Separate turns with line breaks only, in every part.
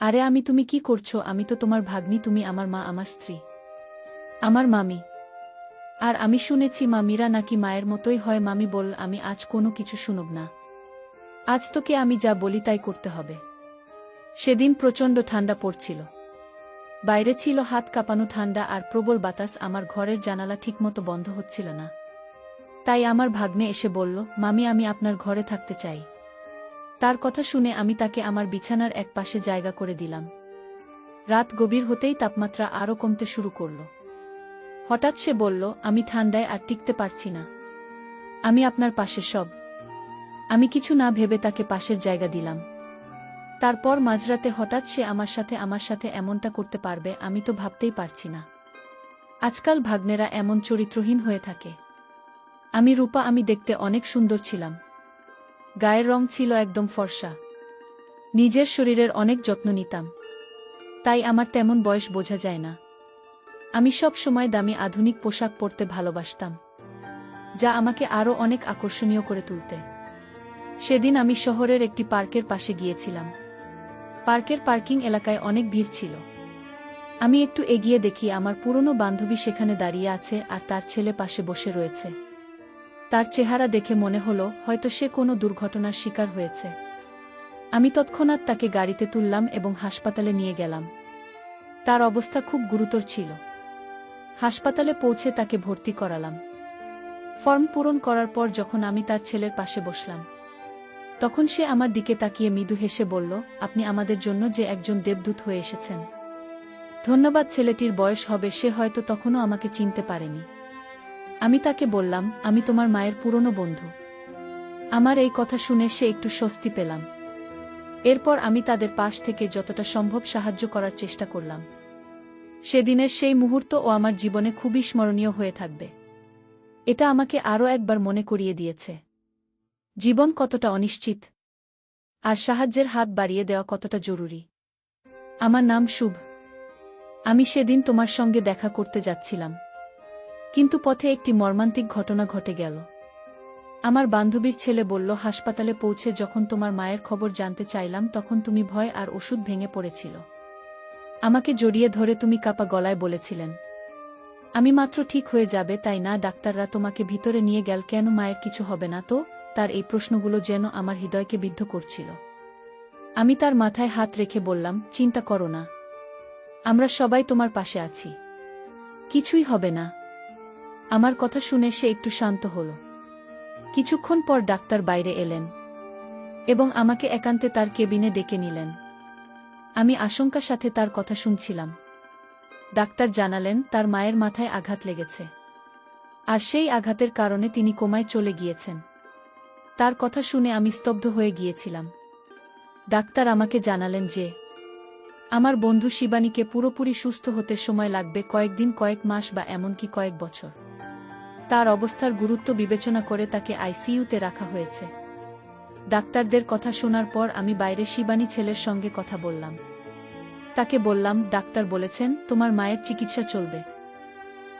আরে তুমি কি করছো? আমি তো তোমার ভাগ্নি, তুমি আমার মা, আমার স্ত্রী, আমার মামি। আর আমি শুনেছি মামিরা নাকি মায়ের মতোই হয়। মামি বল আমি আজ কোনো কিছু শুনব না। আজ তোকে আমি যা বলি তাই করতে হবে। সেদিন প্রচণ্ড ঠান্ডা পড়ছিল। বাইরে ছিল হাত কাঁপানো ঠান্ডা আর প্রবল বাতাস। আমার ঘরের জানালা ঠিকমতো বন্ধ হচ্ছিল না। তাই আমার ভাগ্নে এসে বলল, মামি আমি আপনার ঘরে থাকতে চাই। তার কথা শুনে আমি তাকে আমার বিছানার এক পাশে জায়গা করে দিলাম। রাত গভীর হতেই তাপমাত্রা আরও কমতে শুরু করল। হঠাৎ সে বলল, আমি ঠান্ডায় আর টিকতে পারছি না, আমি আপনার পাশে সব। আমি কিছু না ভেবে তাকে পাশের জায়গা দিলাম। তারপর মাঝরাতে হঠাৎ সে আমার সাথে এমনটা করতে পারবে আমি তো ভাবতেই পারছি না। আজকাল ভাগ্নেরা এমন চরিত্রহীন হয়ে থাকে। আমি রূপা, আমি দেখতে অনেক সুন্দর ছিলাম। গায়ের রং ছিল একদম ফর্সা। নিজের শরীরের অনেক যত্ন নিতাম। তাই আমার তেমন বয়স বোঝা যায় না। আমি সব সময় দামি আধুনিক পোশাক পরতে ভালোবাসতাম, যা আমাকে আরও অনেক আকর্ষণীয় করে তুলতে। সেদিন আমি শহরের একটি পার্কের পাশে গিয়েছিলাম। পার্কের পার্কিং এলাকায় অনেক ভিড় ছিল। আমি একটু এগিয়ে দেখি আমার পুরনো বান্ধবী সেখানে দাঁড়িয়ে আছে আর তার ছেলে পাশে বসে রয়েছে। তার চেহারা দেখে মনে হলো হয়তো সে কোনো দুর্ঘটনার শিকার হয়েছে। আমি তৎক্ষণাৎ তাকে গাড়িতে তুললাম এবং হাসপাতালে নিয়ে গেলাম। তার অবস্থা খুব গুরুতর ছিল। হাসপাতালে পৌঁছে তাকে ভর্তি করালাম। ফর্ম পূরণ করার পর যখন আমি তার ছেলের পাশে বসলাম, তখন সে আমার দিকে তাকিয়ে মৃদু হেসে বলল, আপনি আমাদের জন্য যে একজন দেবদূত হয়ে এসেছেন। ধন্যবাদ। ছেলেটির বয়স হবে, সে হয়তো তখনও আমাকে চিনতে পারেনি। আমি তাকে বললাম, আমি তোমার মায়ের পুরনো বন্ধু। আমার এই কথা শুনে সে একটু স্বস্তি পেলাম। এরপর আমি তাদের পাশ থেকে যতটা সম্ভব সাহায্য করার চেষ্টা করলাম। সেদিনের সেই মুহূর্ত আমার জীবনে খুবই স্মরণীয় হয়ে থাকবে। এটা আমাকে আরও একবার মনে করিয়ে দিয়েছে জীবন কতটা অনিশ্চিত, আর সাহায্যের হাত বাড়িয়ে দেওয়া কতটা জরুরি। আমার নাম শুভ। আমি সেদিন তোমার সঙ্গে দেখা করতে যাচ্ছিলাম, কিন্তু পথে একটি মর্মান্তিক ঘটনা ঘটে গেল। আমার বান্ধবীর ছেলে বলল, হাসপাতালে পৌঁছে যখন তোমার মায়ের খবর জানতে চাইলাম তখন তুমি ভয় আর ওষুধ ভেঙে পড়েছিল। আমাকে জড়িয়ে ধরে তুমি কাঁপা গলায় বলেছিলেন, আমি মাত্র ঠিক হয়ে যাবে, তাই না? ডাক্তাররা তোমাকে ভিতরে নিয়ে গেল কেন? মায়ের কিছু হবে না তো? তার এই প্রশ্নগুলো যেন আমার হৃদয়কে বিদ্ধ করছিল। আমি তার মাথায় হাত রেখে বললাম, চিন্তা করো না, আমরা সবাই তোমার পাশে আছি, কিছুই হবে না। আমার কথা শুনে সে একটু শান্ত হল। কিছুক্ষণ পর ডাক্তার বাইরে এলেন এবং আমাকে একান্তে তার কেবিনে ডেকে নিলেন। আমি আশঙ্কার সাথে তার কথা শুনছিলাম। ডাক্তার জানালেন তার মায়ের মাথায় আঘাত লেগেছে, আর সেই আঘাতের কারণে তিনি কোমায় চলে গিয়েছেন। তার কথা শুনে আমি স্তব্ধ হয়ে গিয়েছিলাম। ডাক্তার আমাকে জানালেন যে আমার বন্ধু শিবানীকে পুরোপুরি সুস্থ হতে সময় লাগবে, কয়েকদিন, কয়েক মাস বা এমনকি কয়েক বছর। তার অবস্থার গুরুত্ব বিবেচনা করে তাকে আইসিইউতে রাখা হয়েছে। ডাক্তারদের কথা শোনার পর আমি বাইরে শিবানী ছেলের সঙ্গে কথা বললাম। তাকে বললাম, ডাক্তার বলেছেন তোমার মায়ের চিকিৎসা চলবে,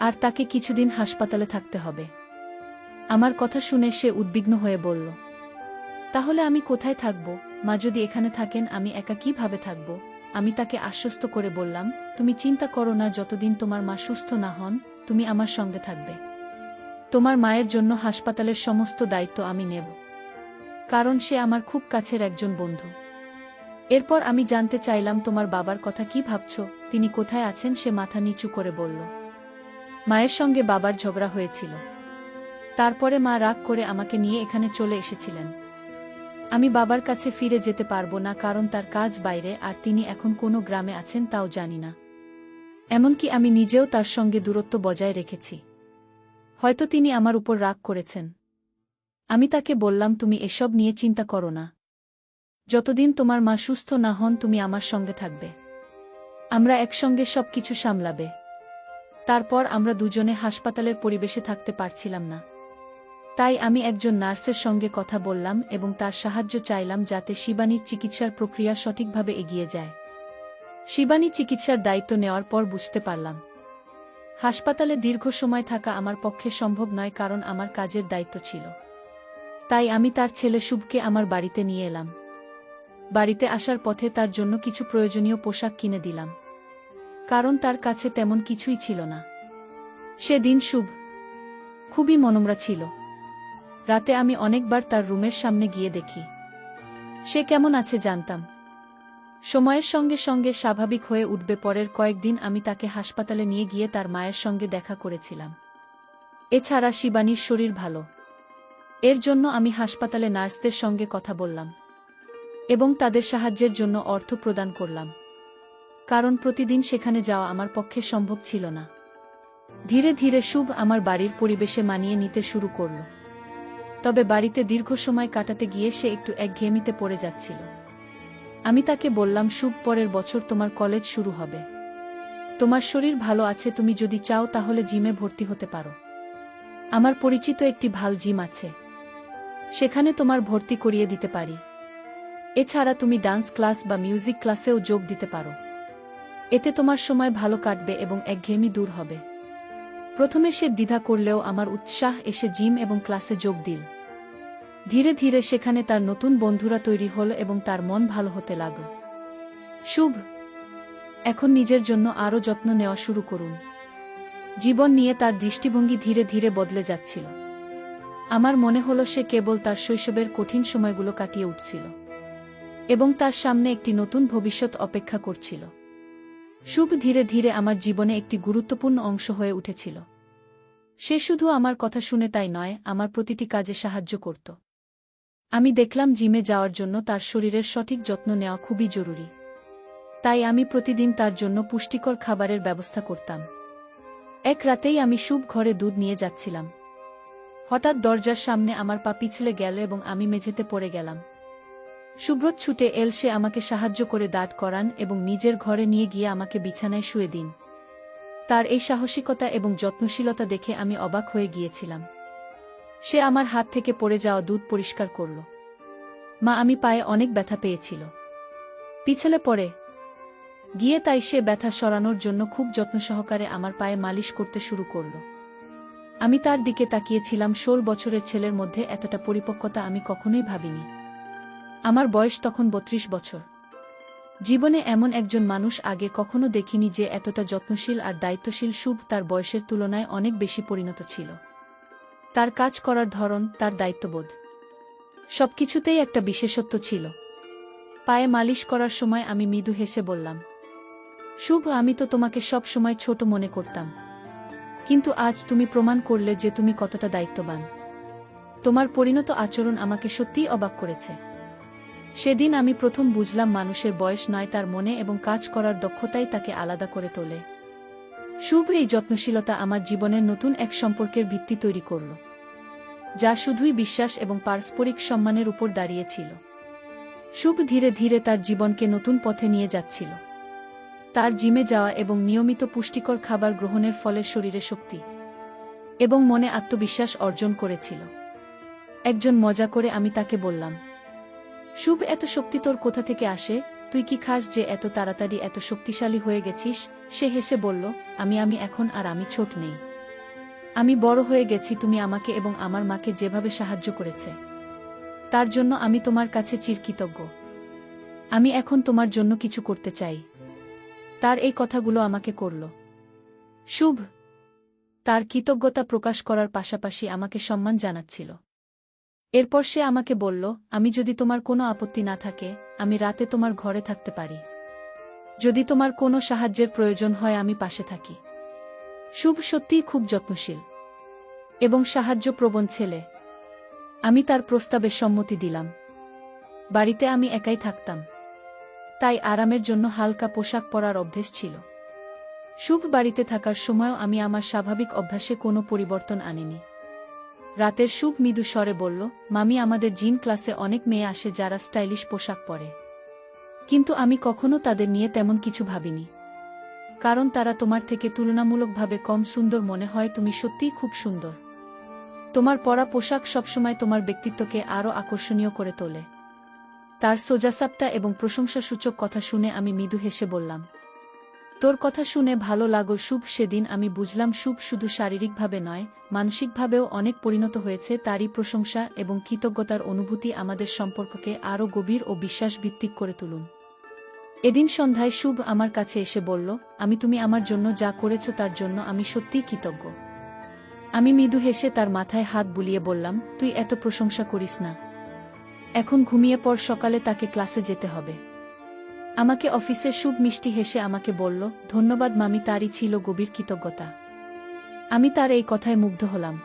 আর তাকে কিছুদিন হাসপাতালে থাকতে হবে। আমার কথা শুনে সে উদ্বিগ্ন হয়ে বলল, তাহলে আমি কোথায় থাকব? মা যদি এখানে থাকেন আমি একা কিভাবে থাকব? আমি তাকে আশ্বস্ত করে বললাম, তুমি চিন্তা করো না, যতদিন তোমার মা সুস্থ না হন তুমি আমার সঙ্গে থাকবে। তোমার মায়ের জন্য হাসপাতালের সমস্ত দায়িত্ব আমি নেব, কারণ সে আমার খুব কাছের একজন বন্ধু। এরপর আমি জানতে চাইলাম, তোমার বাবার কথা কি ভাবছ? তিনি কোথায় আছেন? সে মাথা নিচু করে বলল, মায়ের সঙ্গে বাবার ঝগড়া হয়েছিল, তারপরে মা রাগ করে আমাকে নিয়ে এখানে চলে এসেছিলেন। আমি বাবার কাছে ফিরে যেতে পারবো না, কারণ তার কাজ বাইরে, আর তিনি এখন কোনো গ্রামে আছেন তাও জানি না। এমনকি আমি নিজেও তার সঙ্গে দূরত্ব বজায় রেখেছি। হয়তো তিনি আমার উপর রাগ করেছেন। আমি তাকে বললাম, তুমি এসব নিয়ে চিন্তা করো না, যতদিন তোমার মা সুস্থ না হন তুমি আমার সঙ্গে থাকবে, আমরা একসঙ্গে সবকিছু সামলাবে। তারপর আমরা দুজনে হাসপাতালের পরিবেশে থাকতে পারছিলাম না, তাই আমি একজন নার্সের সঙ্গে কথা বললাম এবং তার সাহায্য চাইলাম যাতে শিবানীর চিকিৎসার প্রক্রিয়া সঠিকভাবে এগিয়ে যায়। শিবানী চিকিৎসার দায়িত্ব নেওয়ার পর বুঝতে পারলাম হাসপাতালে দীর্ঘ সময় থাকা আমার পক্ষে সম্ভব নয়, কারণ আমার কাজের দায়িত্ব ছিল। তাই আমি তার ছেলে শুভকে আমার বাড়িতে নিয়ে এলাম। বাড়িতে আসার পথে তার জন্য কিছু প্রয়োজনীয় পোশাক কিনে দিলাম, কারণ তার কাছে তেমন কিছুই ছিল না। সেদিন শুভ খুবই মনমরা ছিল। রাতে আমি অনেকবার তার রুমের সামনে গিয়ে দেখি সে কেমন আছে জানতাম। সময়ের সঙ্গে সঙ্গে স্বাভাবিক হয়ে উঠবে। পরের কয়েকদিন আমি তাকে হাসপাতালে নিয়ে গিয়ে তার মায়ের সঙ্গে দেখা করেছিলাম। এছাড়া শিবানীর শরীর ভালো, এর জন্য আমি হাসপাতালে নার্সদের সঙ্গে কথা বললাম এবং তাদের সাহায্যের জন্য অর্থ প্রদান করলাম, কারণ প্রতিদিন সেখানে যাওয়া আমার পক্ষে সম্ভব ছিল না। ধীরে ধীরে শুভ আমার বাড়ির পরিবেশে মানিয়ে নিতে শুরু করল। তবে বাড়িতে দীর্ঘ সময় কাটাতে গিয়ে সে একটু একঘেয়েমিতে পড়ে যাচ্ছিল। আমি তাকে বললাম, শুভ, পরের বছর তোমার কলেজ শুরু হবে। তোমার শরীর ভালো আছে, তুমি যদি চাও তাহলে জিমে ভর্তি হতে পারো। আমার পরিচিত একটি ভালো জিম আছে, সেখানে তোমার ভর্তি করিয়ে দিতে পারি। এছাড়া তুমি ডান্স ক্লাস বা মিউজিক ক্লাসেও যোগ দিতে পারো। এতে তোমার সময় ভালো কাটবে এবং একঘেয়েমি দূর হবে। প্রথমে সে দ্বিধা করলেও আমার উৎসাহ এসে জিম এবং ক্লাসে যোগ দিল। ধীরে ধীরে সেখানে তার নতুন বন্ধুরা তৈরি হল এবং তার মন ভালো হতে লাগল। শুভ এখন নিজের জন্য আরও যত্ন নেওয়া শুরু করুন। জীবন নিয়ে তার দৃষ্টিভঙ্গি ধীরে ধীরে বদলে যাচ্ছিল। আমার মনে হলো সে কেবল তার শৈশবের কঠিন সময়গুলো কাটিয়ে উঠছিল এবং তার সামনে একটি নতুন ভবিষ্যৎ অপেক্ষা করছিল। শুভ ধীরে ধীরে আমার জীবনে একটি গুরুত্বপূর্ণ অংশ হয়ে উঠেছিল। সে শুধু আমার কথা শুনে তাই নয়, আমার প্রতিটি কাজে সাহায্য করত। আমি দেখলাম জিমে যাওয়ার জন্য তার শরীরের সঠিক যত্ন নেওয়া খুবই জরুরি। তাই আমি প্রতিদিন তার জন্য পুষ্টিকর খাবারের ব্যবস্থা করতাম। এক রাতেই আমি শুভ ঘরে দুধ নিয়ে যাচ্ছিলাম। হঠাৎ দরজার সামনে আমার পা পিছলে গেল এবং আমি মেঝেতে পড়ে গেলাম। সুব্রত ছুটে এল, সে আমাকে সাহায্য করে দাঁড় করান এবং নিজের ঘরে নিয়ে গিয়ে আমাকে বিছানায় শুয়ে দিন। তার এই সাহসিকতা এবং যত্নশীলতা দেখে আমি অবাক হয়ে গিয়েছিলাম। সে আমার হাত থেকে পড়ে যাওয়া দুধ পরিষ্কার করল। মা, আমি পায়ে অনেক ব্যথা পেয়েছিল, পিছলে পড়ে গিয়ে, তাই সে ব্যথা সরানোর জন্য খুব যত্ন সহকারে আমার পায়ে মালিশ করতে শুরু করল। আমি তার দিকে তাকিয়েছিলাম। 16 বছরের ছেলের মধ্যে এতটা পরিপক্কতা আমি কখনোই ভাবিনি। আমার বয়স তখন 32 বছর। জীবনে এমন একজন মানুষ আগে কখনো দেখিনি যে এতটা যত্নশীল আর দায়িত্বশীল। শুভ তার বয়সের তুলনায় অনেক বেশি পরিণত ছিল। তার কাজ করার ধরন, তার দায়িত্ববোধ, সবকিছুতেই একটা বিশেষত্ব ছিল। পায়ে মালিশ করার সময় আমি মৃদু হেসে বললাম, শুভ, আমি তো তোমাকে সব সময় ছোট মনে করতাম, কিন্তু আজ তুমি প্রমাণ করলে যে তুমি কতটা দায়িত্ববান। তোমার পরিণত আচরণ আমাকে সত্যিই অবাক করেছে। সেদিন আমি প্রথম বুঝলাম মানুষের বয়স নয়, তার মনে এবং কাজ করার দক্ষতাই তাকে আলাদা করে তোলে। শুভ এই যত্নশীলতা আমার জীবনের নতুন এক সম্পর্কের ভিত্তি তৈরি করল, যা শুধুই বিশ্বাস এবং পারস্পরিক সম্মানের উপর দাঁড়িয়েছিল। শুভ ধীরে ধীরে তার জীবনকে নতুন পথে নিয়ে যাচ্ছিল। তার জিমে যাওয়া এবং নিয়মিত পুষ্টিকর খাবার গ্রহণের ফলে শরীরে শক্তি এবং মনে আত্মবিশ্বাস অর্জন করেছিল। একজন মজা করে আমি তাকে বললাম, শুভ, এত শক্তি তোর কোথা থেকে আসে? তুই কি খাস যে এত তাড়াতাড়ি এত শক্তিশালী হয়ে গেছিস? সে হেসে বলল, আমি এখন আর আমি ছোট নেই। আমি বড় হয়ে গেছি। তুমি আমাকে এবং আমার মাকে যেভাবে সাহায্য করেছে তার জন্য আমি তোমার কাছে চিরকৃতজ্ঞ। আমি এখন তোমার জন্য কিছু করতে চাই। তার এই কথাগুলো আমাকে করল। শুভ তার কৃতজ্ঞতা প্রকাশ করার পাশাপাশি আমাকে সম্মান জানাচ্ছিল। এরপর সে আমাকে বলল, আমি যদি তোমার কোনো আপত্তি না থাকে, আমি রাতে তোমার ঘরে থাকতে পারি। যদি তোমার কোনো সাহায্যের প্রয়োজন হয় আমি পাশে থাকি। শুভ সত্যিই খুব যত্নশীল এবং সাহায্যপ্রবণ ছেলে। আমি তার প্রস্তাবে সম্মতি দিলাম। বাড়িতে আমি একাই থাকতাম, তাই আরামের জন্য হালকা পোশাক পরার অভ্যেস ছিল। শুভ বাড়িতে থাকার সময়ও আমি আমার স্বাভাবিক অভ্যাসে কোনো পরিবর্তন আনিনি। রাতের শুভ মৃদু স্বরে বলল, মামি, আমাদের জিম ক্লাসে অনেক মেয়ে আসে যারা স্টাইলিশ পোশাক পরে, কিন্তু আমি কখনো তাদের নিয়ে তেমন কিছু ভাবিনি, কারণ তারা তোমার থেকে তুলনামূলকভাবে কম সুন্দর মনে হয়। তুমি সত্যিই খুব সুন্দর। তোমার পরা পোশাক সবসময় তোমার ব্যক্তিত্বকে আরও আকর্ষণীয় করে তোলে। তার সোজাসাপটা এবং প্রশংসাসূচক কথা শুনে আমি মৃদু হেসে বললাম, তোর কথা শুনে ভালো লাগল শুভ। সেদিন আমি বুঝলাম শুভ শুধু শারীরিকভাবে নয়, মানসিকভাবেও অনেক পরিণত হয়েছে। তারই প্রশংসা এবং কৃতজ্ঞতার অনুভূতি আমাদের সম্পর্ককে আরও গভীর ও বিশ্বাসভিত্তিক করে তুলুন। এদিন সন্ধ্যায় শুভ আমার কাছে এসে বলল, তুমি আমার জন্য যা করেছ তার জন্য আমি সত্যিই কৃতজ্ঞ। আমি মৃদু হেসে তার মাথায় হাত বুলিয়ে বললাম, তুই এত প্রশংসা করিস না। এখন ঘুমিয়ে পড়, সকালে তাকে ক্লাসে যেতে হবে। আমাকে অফিসে শুভ মিষ্টি হেসে আমাকে বলল, ধন্যবাদ মামি। তারই ছিল গভীর কৃতজ্ঞতা। আমি তার এই কথায় মুগ্ধ হলাম,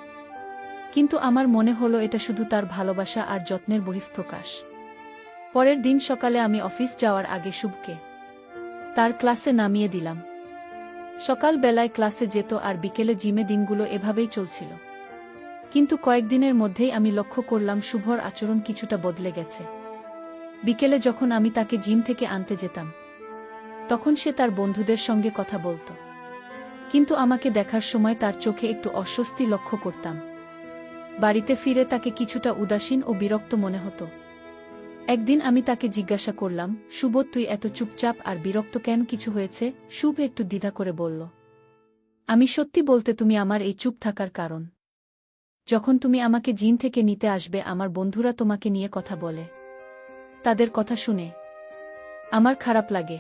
কিন্তু আমার মনে হলো এটা শুধু তার ভালোবাসা আর যত্নের বহিঃপ্রকাশ। পরের দিন সকালে আমি অফিস যাওয়ার আগে শুভকে তার ক্লাসে নামিয়ে দিলাম। সকাল বেলায় ক্লাসে যেত আর বিকেলে জিমে। দিনগুলো এভাবেই চলছিল, কিন্তু কয়েকদিনের মধ্যেই আমি লক্ষ্য করলাম শুভর আচরণ কিছুটা বদলে গেছে। বিকেলে যখন আমি তাকে জিম থেকে আনতে যেতাম, তখন সে তার বন্ধুদের সঙ্গে কথা বলত, কিন্তু আমাকে দেখার সময় তার চোখে একটু অস্বস্তি লক্ষ্য করতাম। বাড়িতে ফিরে তাকে কিছুটা উদাসীন ও বিরক্ত মনে হতো। একদিন আমি তাকে জিজ্ঞাসা করলাম, শুভ, তুই এত চুপচাপ আর বিরক্ত কেন? কিছু হয়েছে? শুভ একটু দ্বিধা করে বলল, আমি সত্যি বলতে তুমি আমার এই চুপ থাকার কারণ। যখন তুমি আমাকে জিম থেকে নিতে আসবে, আমার বন্ধুরা তোমাকে নিয়ে কথা বলে। তাদের কথা শুনে আমার খারাপ লাগে।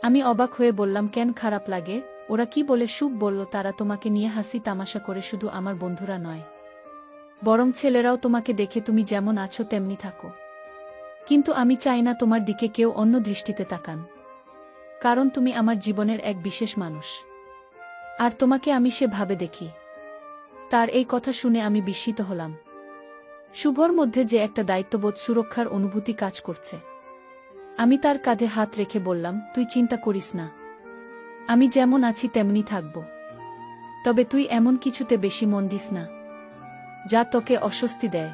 আমি অবাক হয়ে বললাম, কেন খারাপ লাগে? ওরা কি বলে? শুভ বলল, তারা তোমাকে নিয়ে হাসি তামাশা করে। শুধু আমার বন্ধুরা নয়, বরং ছেলেরাও তোমাকে দেখে তুমি যেমন আছো তেমনি থাকো। কিন্তু আমি চাই না তোমার দিকে কেউ অন্য দৃষ্টিতে তাকান, কারণ তুমি আমার জীবনের এক বিশেষ মানুষ, আর তোমাকে আমি সেভাবে দেখি। তার এই কথা শুনে আমি বিস্মিত হলাম। শুভর মধ্যে যে একটা দায়িত্ববোধ, সুরক্ষার অনুভূতি কাজ করছে। আমি তার কাঁধে হাত রেখে বললাম, তুই চিন্তা করিস না, আমি যেমন আছি তেমনি থাকব। তবে তুই এমন কিছুতে বেশি মন দিস না যা তোকে অস্বস্তি দেয়।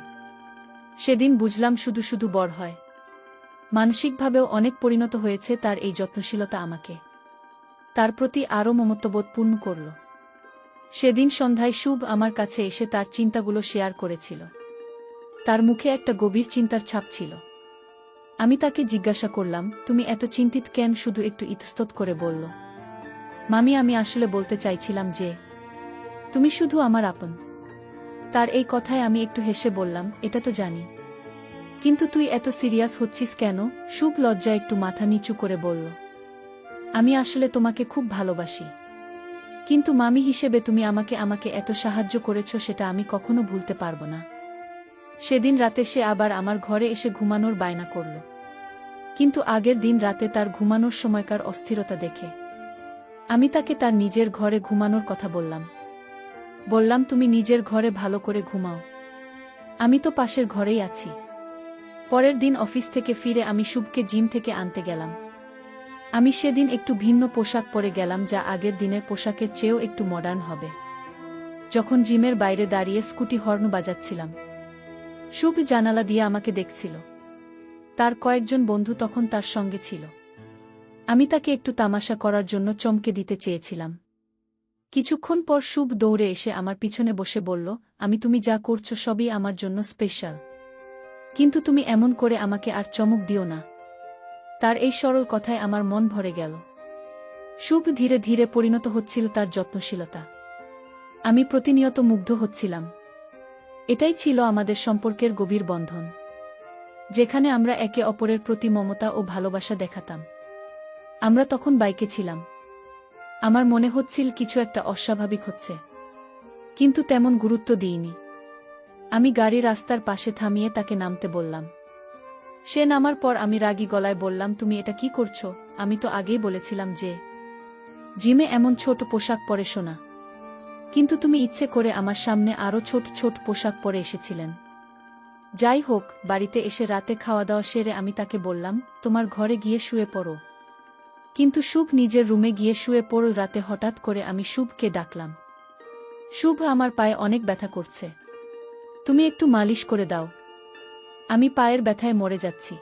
সেদিন বুঝলাম শুধু শুধু বড় হয়, মানসিকভাবেও অনেক পরিণত হয়েছে। তার এই যত্নশীলতা আমাকে তার প্রতি আরও মমত্ববোধপূর্ণ করল। সেদিন সন্ধ্যায় শুভ আমার কাছে এসে তার চিন্তাগুলো শেয়ার করেছিল। তার মুখে একটা গভীর চিন্তার ছাপ ছিল। আমি তাকে জিজ্ঞাসা করলাম, তুমি এত চিন্তিত কেন? শুধু একটু ইতস্তত করে বলল, মামি, আমি আসলে বলতে চাইছিলাম যে তুমি শুধু আমার আপন। তার এই কথায় আমি একটু হেসে বললাম, এটা তো জানি, কিন্তু তুই এত সিরিয়াস হচ্ছিস কেন? শুভ লজ্জায় একটু মাথা নিচু করে বলল, আমি আসলে তোমাকে খুব ভালোবাসি, কিন্তু মামি হিসেবে তুমি আমাকে এত সাহায্য করেছ, সেটা আমি কখনো ভুলতে পারব না। সেদিন রাতে সে আবার আমার ঘরে এসে ঘুমানোর বায়না করল, কিন্তু আগের দিন রাতে তার ঘুমানোর সময়কার অস্থিরতা দেখে আমি তাকে তার নিজের ঘরে ঘুমানোর কথা বললাম, তুমি নিজের ঘরে ভালো করে ঘুমাও, আমি তো পাশের ঘরেই আছি। পরের দিন অফিস থেকে ফিরে আমি শুভকে জিম থেকে আনতে গেলাম। আমি সেদিন একটু ভিন্ন পোশাক পরে গেলাম, যা আগের দিনের পোশাকের চেয়েও একটু মডার্ন হবে। যখন জিমের বাইরে দাঁড়িয়ে স্কুটি হর্ন বাজাচ্ছিলাম, শুভ জানালা দিয়ে আমাকে দেখছিল। তার কয়েকজন বন্ধু তখন তার সঙ্গে ছিল। আমি তাকে একটু তামাশা করার জন্য চমকে দিতে চেয়েছিলাম। কিছুক্ষণ পর শুভ দৌড়ে এসে আমার পিছনে বসে বলল, তুমি যা করছো সবই আমার জন্য স্পেশাল, কিন্তু তুমি এমন করে আমাকে আর চমক দিও না। তার এই সরল কথায় আমার মন ভরে গেল। শুভ ধীরে ধীরে পরিণত হচ্ছিল তার যত্নশীলতা। আমি প্রতিনিয়ত মুগ্ধ হচ্ছিলাম। এটাই ছিল আমাদের সম্পর্কের গভীর বন্ধন, যেখানে আমরা একে অপরের প্রতি মমতা ও ভালোবাসা দেখাতাম। আমরা তখন বাইকে ছিলাম। আমার মনে হচ্ছিল কিছু একটা অস্বাভাবিক হচ্ছে, কিন্তু তেমন গুরুত্ব দিইনি। আমি গাড়ি রাস্তার পাশে থামিয়ে তাকে নামতে বললাম। সে নামার পর আমি রাগী গলায় বললাম, তুমি এটা কি করছো? আমি তো আগেই বলেছিলাম যে জিমে এমন ছোট পোশাক পরে শোনা, কিন্তু তুমি ইচ্ছে করে আমার সামনে আরও ছোট ছোট পোশাক পরে এসেছিলেন। যাই হোক, বাড়িতে এসে রাতে খাওয়া দাওয়া সেরে আমি তাকে বললাম, তোমার ঘরে গিয়ে শুয়ে পড়ো। কিন্তু শুভ নিজের রুমে গিয়ে শুয়ে পড়ল। রাতে হঠাৎ করে আমি শুভকে ডাকলাম, শুভ, আমার পায়ে অনেক ব্যথা করছে, তুমি একটু মালিশ করে দাও, আমি পায়ের ব্যথায় মরে যাচ্ছি।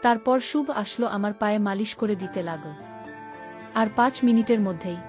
তারপর শুভ আসলো, আমার পায়ে মালিশ করে দিতে লাগল, আর 5 মিনিটের মধ্যেই